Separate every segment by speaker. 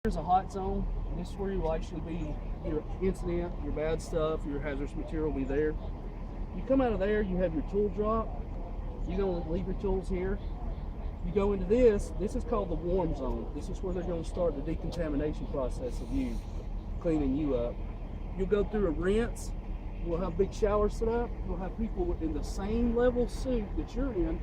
Speaker 1: Here's a hot zone. This is where you will actually be your incident, your bad stuff, your hazardous material will be there. You come out of there, you have your tool drop. You're going to leave your tools here. You go into this is called the warm zone. This is where they're going to start the decontamination process of you, cleaning you up. You'll go through a rinse. We'll have big showers set up. We'll have people in the same level suit that you're in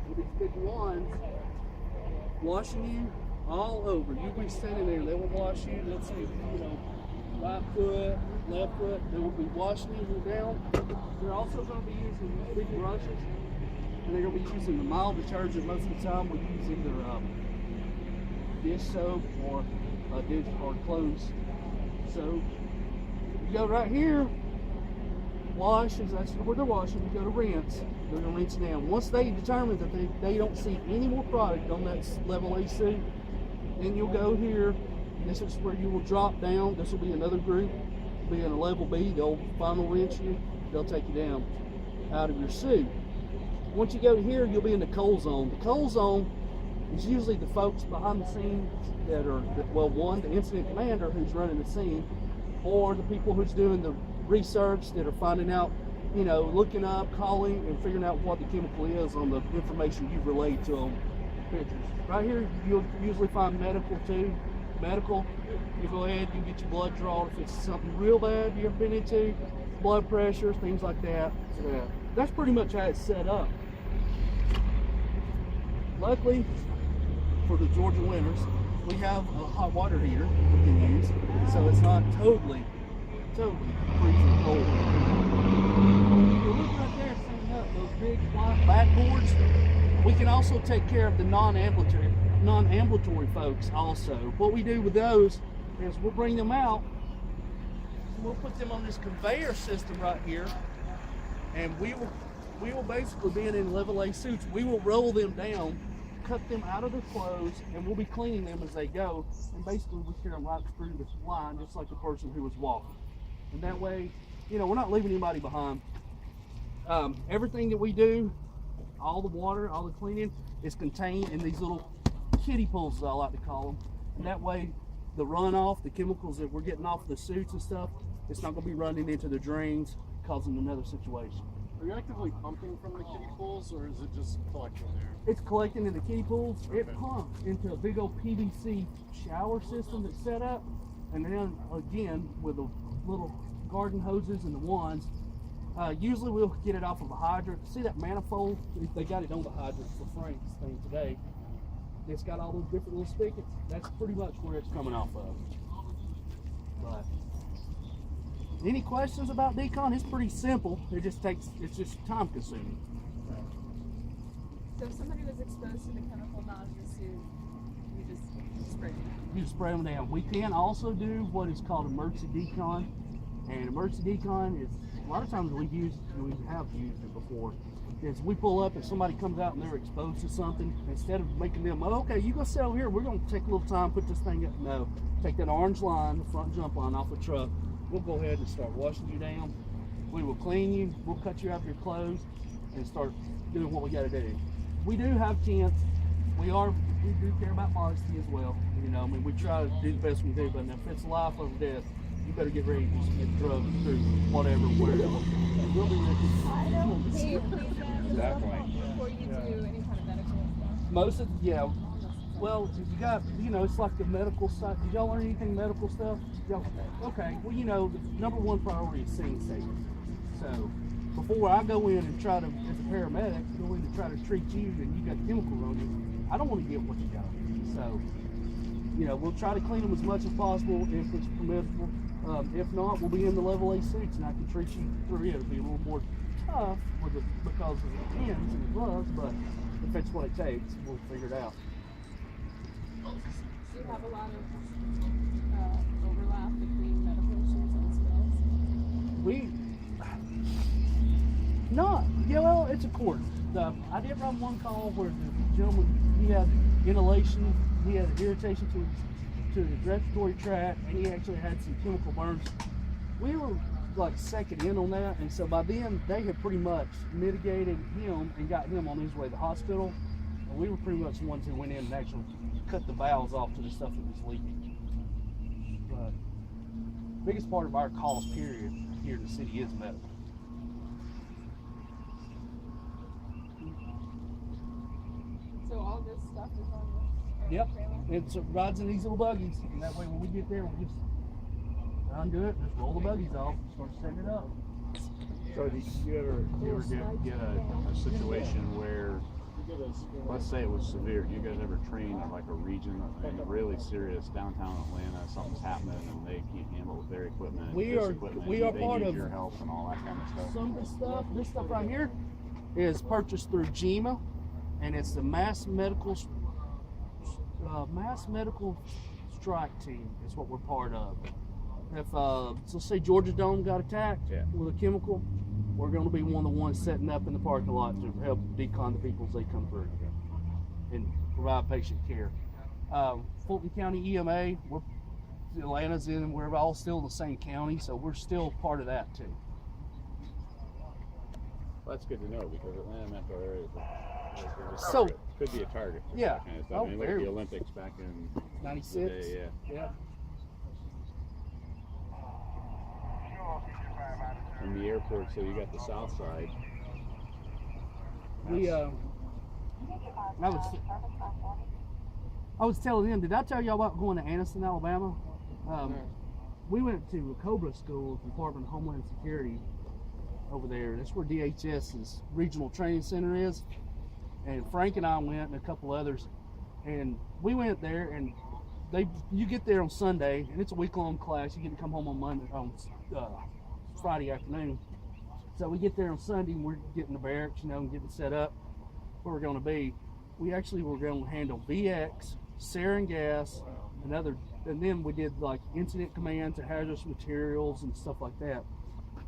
Speaker 1: with these big wands washing you all over. You'll be standing there. They will wash you. Let's say, right foot, left foot. They will be washing you down. They're also going to be using these big brushes, and they're going to be using the mild detergent. Most of the time, we use either dish soap or dish or clothes soap. You go right here. Wash is that's where they're washing. You go to rinse. They're going to rinse down. Once they determine that they don't see any more product on that level A suit, then you'll go here. This is where you will drop down. This will be another group. It'll be in a level B. They'll final rinse you. They'll take you down out of your suit. Once you go here, you'll be in the cold zone. The cold zone is usually the folks behind the scenes that are, one, the incident commander who's running the scene, or the people who's doing the research that are finding out, looking up, calling, and figuring out what the chemical is on the information you've relayed to them. Pictures. Right here, you'll usually find medical too. Medical, you go ahead, you get your blood drawn if it's something real bad you've been into, blood pressure, things like that. So that's pretty much how it's set up. Luckily, for the Georgia winters, we have a hot water heater we can use, so it's not totally freezing cold. You look right there, setting up those big white backboards. We can also take care of the non-ambulatory folks also. What we do with those is we'll bring them out, we'll put them on this conveyor system right here, and we will basically, being in level A suits, we will roll them down, cut them out of their clothes, and we'll be cleaning them as they go, and basically we carry them right through this line just like the person who was walking. And that way, we're not leaving anybody behind. Everything that we do, all the water, all the cleaning, is contained in these little kiddie pools, as I like to call them. And that way, the runoff, the chemicals that we're getting off the suits and stuff, it's not going to be running into the drains, causing another situation.
Speaker 2: Are you actively pumping from the kiddie pools, or is it just collecting there?
Speaker 1: It's collecting in the kiddie pools. It pumps into a big old PVC shower system that's set up, and then again with the little garden hoses and the wands. Usually we'll get it off of a hydrant. See that manifold? They got it on the hydrant for Frank's thing today. It's got all those different little spigots. That's pretty much where it's coming off of. But any questions about decon? It's pretty simple. It's just time consuming.
Speaker 3: So if somebody was exposed to the chemical not in the suit, you just spray them down?
Speaker 1: You just spray them down. We can also do what is called emergency decon. And emergency decon is, a lot of times we have used it before, is we pull up and somebody comes out and they're exposed to something, instead of making them, okay, you go sit over here, we're going to take a little time, put this thing up. No, take that orange line, the front jump line off the truck. We'll go ahead and start washing you down. We will clean you, we'll cut you out of your clothes and start doing what we got to do. We do have tents. We do care about modesty as well. We try to do the best we do, but if it's life or death, you better get ready to get drugged through whatever, wherever. We'll be ready.
Speaker 3: I don't pay before you do any kind of medical stuff.
Speaker 1: Most of, well, you got, it's like the medical side. Did y'all learn anything medical stuff? Okay, well, the number one priority is scene safety. So before I go in and try to, as a paramedic, go in and try to treat you and you got chemicals on you, I don't want to get what you got. So, we'll try to clean them as much as possible if it's permissible. If not, we'll be in the level A suits and I can treat you through it. It'll be a little more tough because of the pins and the gloves, but if that's what it takes, we'll figure it out.
Speaker 3: Do you have a lot of overlap between medical issues and spills?
Speaker 1: It's a court. I did run one call where the gentleman, he had inhalation, he had irritation to his respiratory tract, and he actually had some chemical burns. We were like second in on that, and so by then they had pretty much mitigated him and got him on his way to the hospital. And we were pretty much the ones who went in and actually cut the valves off to the stuff that was leaking. biggest part of our cost period here in the city is medical.
Speaker 3: So all this stuff is on this
Speaker 1: Yep.
Speaker 3: trailer?
Speaker 1: It rides in these little buggies, and that way when we get there, we just undo it, just roll the buggies off, and start setting it up.
Speaker 4: So do you ever get a situation where, let's say it was severe, do you guys ever train at like a region, really serious downtown Atlanta, something's happening and they can't handle their equipment,
Speaker 1: We
Speaker 4: this
Speaker 1: are
Speaker 4: equipment,
Speaker 1: we are
Speaker 4: they
Speaker 1: part
Speaker 4: need
Speaker 1: of
Speaker 4: your help and all that kind of stuff?
Speaker 1: some of this stuff right here is purchased through GEMA, and it's the mass medical strike team. Is what we're part of. If so let's say Georgia Dome got attacked with a chemical, we're going to be one of the ones setting up in the parking lot to help decon the people as they come through and provide patient care. Fulton County EMA, Atlanta's in, we're all still in the same county, so we're still part of that too.
Speaker 4: Well, that's good to know because Atlanta metro area
Speaker 1: So-
Speaker 4: could be a target for
Speaker 1: Yeah.
Speaker 4: that kind of stuff.
Speaker 1: Oh,
Speaker 4: I mean, look at
Speaker 1: very.
Speaker 4: the Olympics back in
Speaker 1: 96.
Speaker 4: the day,
Speaker 1: Yeah.
Speaker 4: From the airport, so you got the south side.
Speaker 1: We I was telling them, did I tell y'all about going to Anniston, Alabama? We went to Cobra School, Department of Homeland Security over there. That's where DHS's regional training center is. And Frank and I went, and a couple others, and we went there. And you get there on Sunday, and it's a week-long class. You get to come home on Friday afternoon. So we get there on Sunday, and we're getting the barracks, and getting set up where we're going to be. We actually were going to handle VX, sarin gas, and then we did like incident command to hazardous materials and stuff like that.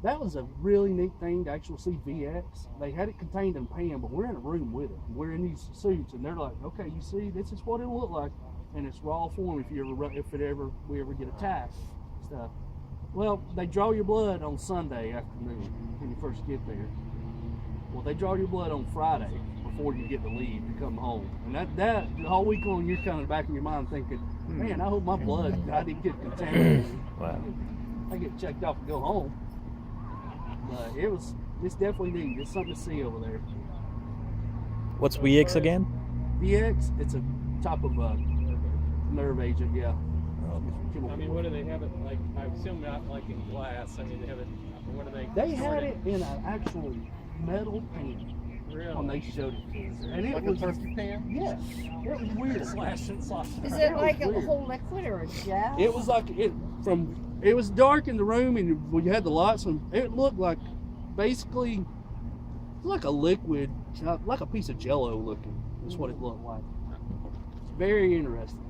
Speaker 1: That was a really neat thing to actually see VX. They had it contained in a pan, but we're in a room with it. We're in these suits, and they're like, okay, you see, this is what it'll look like, and it's raw form if we ever get attacked and stuff. Well, they draw your blood on Sunday afternoon when you first get there. Well, they draw your blood on Friday before you get to leave to come home. And that the whole week long, you're kind of back in your mind thinking, man, I hope my blood, I didn't get contaminated.
Speaker 5: Wow.
Speaker 1: I get checked off and go home. But it's definitely neat. It's something to see over there.
Speaker 5: What's VX again?
Speaker 1: VX, it's a type of nerve agent, yeah.
Speaker 6: I mean, what do they have it like? I assume not like in glass. I mean, they have it. What do they?
Speaker 1: They had it in an actual metal pan
Speaker 6: Really?
Speaker 1: when they showed it to us. And it
Speaker 2: Like
Speaker 1: was
Speaker 2: a turkey pan?
Speaker 1: Yes, it was weird.
Speaker 6: Slash and sauce.
Speaker 7: Is
Speaker 1: That
Speaker 7: it
Speaker 1: was
Speaker 7: like a
Speaker 1: weird.
Speaker 7: whole liquid or a gel?
Speaker 1: It was like it was dark in the room, and when you had the lights on, it looked like basically like a liquid, like a piece of Jello looking. That's what it looked like. It's very interesting.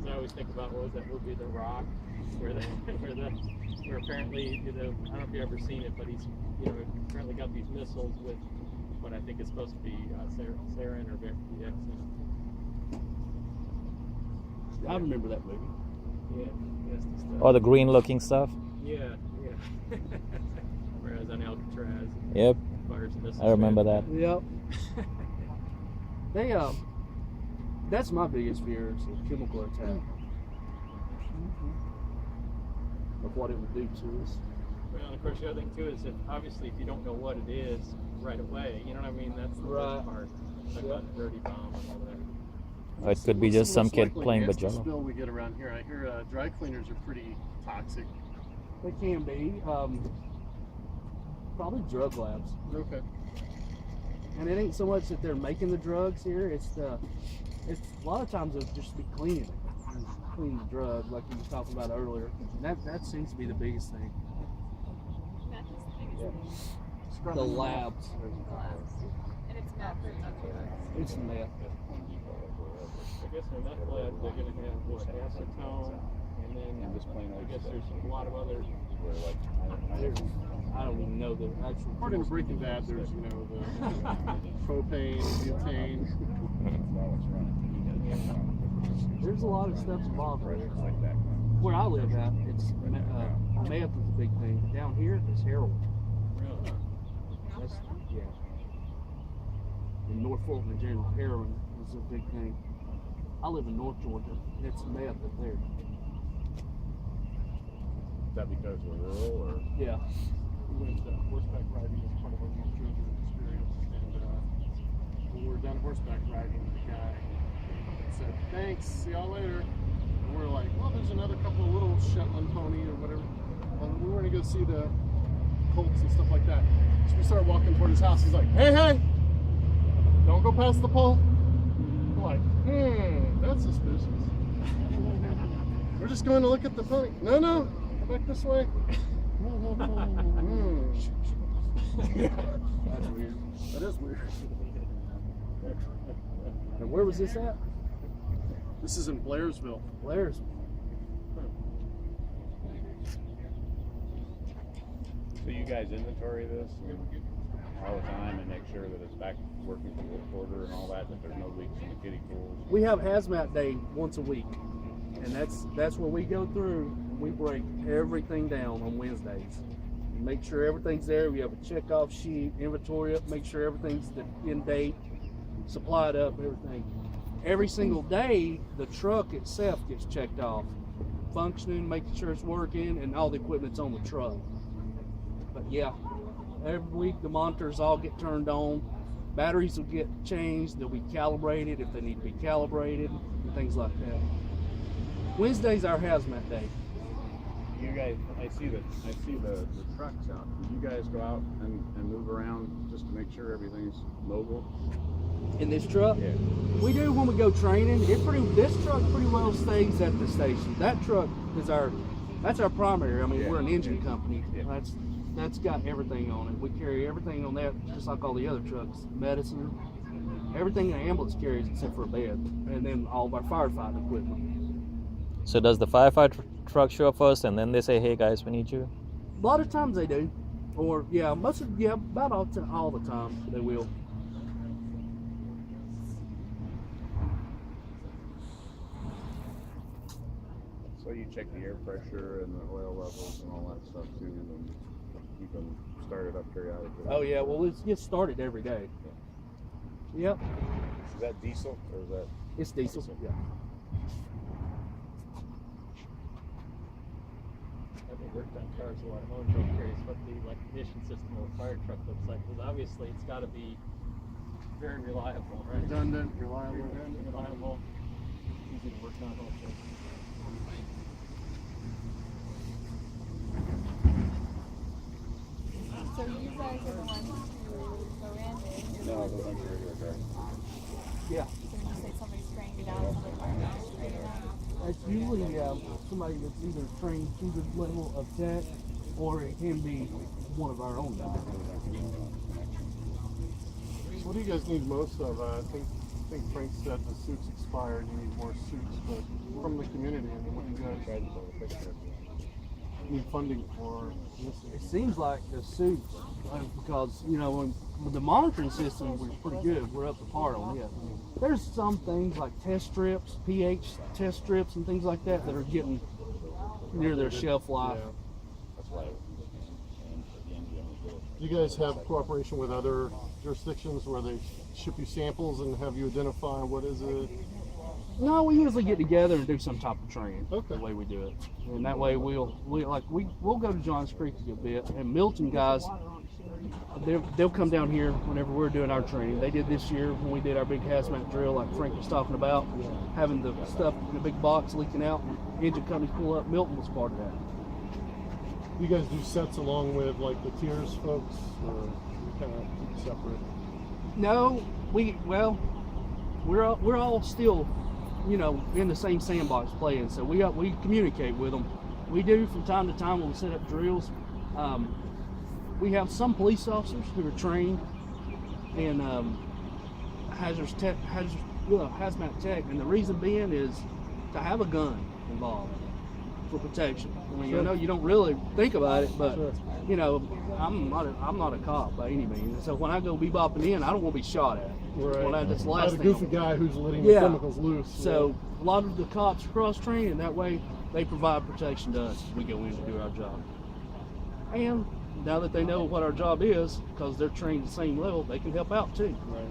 Speaker 6: I always think about what was that movie, The Rock, where apparently, I don't know if you've ever seen it, but he's apparently got these missiles with what I think is supposed to be sarin or VX in it.
Speaker 1: I remember that movie.
Speaker 6: Yeah, that's the stuff.
Speaker 5: Oh, the green looking stuff?
Speaker 6: Yeah. Whereas on Alcatraz,
Speaker 5: Yep,
Speaker 6: fires missiles.
Speaker 5: I remember that.
Speaker 1: Yep. They that's my biggest fear is a chemical attack. Of what it would do to us.
Speaker 6: Well, and of course, the other thing too is that obviously if you don't know what it is right away, you know what I mean? That's the
Speaker 1: Right.
Speaker 6: worst part. Like about the dirty bomb and all that.
Speaker 5: Or it could be just some kid playing with
Speaker 2: the
Speaker 5: Jello.
Speaker 2: spill we get around here. I hear dry cleaners are pretty toxic.
Speaker 1: They can be. Probably drug labs.
Speaker 2: Okay.
Speaker 1: And it ain't so much that they're making the drugs here, it's a lot of times they'll just be cleaning it. Clean the drug like you were talking about earlier. And that seems to be the biggest thing.
Speaker 3: Meth is the biggest thing.
Speaker 1: The labs.
Speaker 3: Labs. And it's meth or it's other drugs.
Speaker 1: It's meth.
Speaker 6: I guess in that lab they're going to have what, acetone, and then
Speaker 4: just plain
Speaker 6: I
Speaker 4: old
Speaker 6: guess
Speaker 4: stuff.
Speaker 6: there's a lot of other.
Speaker 1: I don't even know the actual.
Speaker 2: According to Breaking Bad, there's the propane, butane.
Speaker 1: There's a lot of stuff involved there.
Speaker 4: Like that.
Speaker 1: Where I live at, it's meth is a big thing. Down here, it's heroin.
Speaker 6: Really?
Speaker 1: That's, yeah. In North Fulton in general, heroin is a big thing. I live in North Georgia. It's meth up there.
Speaker 4: that because we're rural, or?
Speaker 1: Yeah.
Speaker 2: We went horseback riding as part of our North Jersey experience, and when we were done horseback riding, the guy said, "Thanks, see y'all later." And we're like, "Well, there's another couple of little Shetland pony or whatever." And we were gonna go see the colts and stuff like that. So we started walking toward his house. He's like, "Hey, don't go past the pole." We're like, that's suspicious. We're just going to look at the pony. No, go back this way.
Speaker 1: That's weird.
Speaker 2: That is weird.
Speaker 1: And where was this at?
Speaker 2: This is in Blairsville.
Speaker 1: Blair's.
Speaker 4: So you guys inventory this all the time and make sure that it's back working for work order and all that there's no leaks in the kiddie pools?
Speaker 1: We have hazmat day once a week, and that's where we go through. We break everything down on Wednesdays. Make sure everything's there. We have a check-off sheet, inventory up, make sure everything's in date, supplied up, everything. Every single day, the truck itself gets checked off, functioning, making sure it's working, and all the equipment's on the truck. But yeah, every week the monitors all get turned on. Batteries will get changed. They'll be calibrated if they need to be calibrated, and things like that. Wednesday's our hazmat day.
Speaker 4: You guys, I see the trucks out. Do you guys go out and move around just to make sure everything's mobile?
Speaker 1: In this truck?
Speaker 4: Yeah.
Speaker 1: We do when we go training. This truck pretty well stays at the station. That truck is that's our primary. I mean,
Speaker 4: Yeah.
Speaker 1: we're an engine company.
Speaker 4: Yeah.
Speaker 1: That's got everything on it. We carry everything on that, just like all the other trucks. Medicine, everything an ambulance carries except for a bed, and then all of our firefighting equipment.
Speaker 5: So does the firefighter truck show up first, and then they say, "Hey guys, we need you"?
Speaker 1: A lot of times they do, or about all the time they will.
Speaker 4: So you check the air pressure and the oil levels and all that stuff too, and keep them started up periodically.
Speaker 1: Oh yeah, well it gets started every day. Yep,
Speaker 4: Is that diesel or is that?
Speaker 1: it's diesel. Yeah.
Speaker 6: I've worked on cars a lot. I'm only curious what the emission system of a fire truck looks like, because obviously it's got to be very reliable, right?
Speaker 2: Redundant, reliable.
Speaker 6: Reliable, easy to work on also.
Speaker 3: So you guys are the ones who go in.
Speaker 4: No, those aren't regular cars.
Speaker 1: Yeah.
Speaker 3: So when you say somebody's spraying you down, somebody firefighter's spraying you down.
Speaker 1: It's usually somebody that's either trained to the level of tech, or it can be one of our own guys.
Speaker 2: What do you guys need most of? I think Frank said the suits expired. You need more suits, but from the community. I mean, what do you guys need funding for?
Speaker 1: It seems like the suits, because with the monitoring system, we're pretty good. We're up to par on it. There's some things like test strips, pH test strips, and things like that are getting near their shelf life.
Speaker 2: Yeah.
Speaker 4: That's why.
Speaker 2: Do you guys have cooperation with other jurisdictions where they ship you samples and have you identify what is it?
Speaker 1: No, we usually get together and do some type of training.
Speaker 2: Okay.
Speaker 1: The way we do it, and that way we'll go to Johns Creek a bit, and Milton guys, they'll come down here whenever we're doing our training. They did this year when we did our big hazmat drill, like Frank was talking about, having the stuff in a big box leaking out. Engine companies pull up. Milton was part of that.
Speaker 2: You guys do sets along with like the tiers folks, or you kind of keep separate?
Speaker 1: No, we're all still, in the same sandbox playing. So we communicate with them. We do from time to time when we set up drills. We have some police officers who are trained in hazmat tech, and the reason being is to have a gun involved for protection. I mean,
Speaker 2: Sure.
Speaker 1: you don't really think about it, but
Speaker 2: Sure.
Speaker 1: I'm not a cop by any means. And so when I go bebopping in, I don't want to be shot at.
Speaker 2: Right.
Speaker 1: That's the
Speaker 2: Not
Speaker 1: last
Speaker 2: a
Speaker 1: thing.
Speaker 2: goofy guy who's letting
Speaker 1: Yeah.
Speaker 2: the chemicals loose.
Speaker 1: So a lot of the cops are cross trained, and that way they provide protection to us as we go in to do our job. And now that they know what our job is, because they're trained at the same level, they can help out too.
Speaker 2: Right.